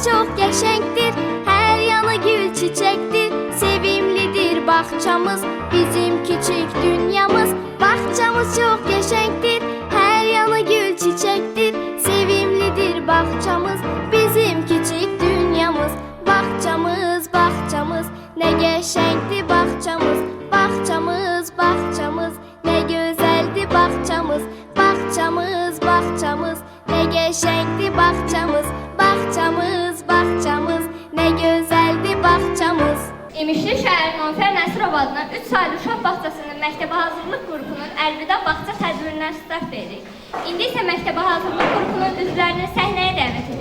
çok qəşəngdir, hər yanı gül çiçəkdir. Sevimlidir bağçamız, bizim küçük dünyamız. Bağçamız çok qəşəngdir, hər yanı gül çiçəkdir. Sevimlidir bağçamız, bizim küçük dünyamız. Bağçamız, bağçamız, nə qəşəngdir bağçamız. Bağçamız, bağçamız, nə gözəldir bağçamız. Bağçamız, bağçamız, nə qəşəngdir bağçamız. Bağçamız, bağçamız, nə gözəldir bağçamız. İmişli şəhər Nöfer Nəsirov adına 3 saylı uşaq bağçasının məktəbə hazırlıq qrupunun əlvida bağça tədbirindən start veririk. İndi isə məktəbə hazırlıq qrupunun üzvlərini səhnəyə dəvət edirik.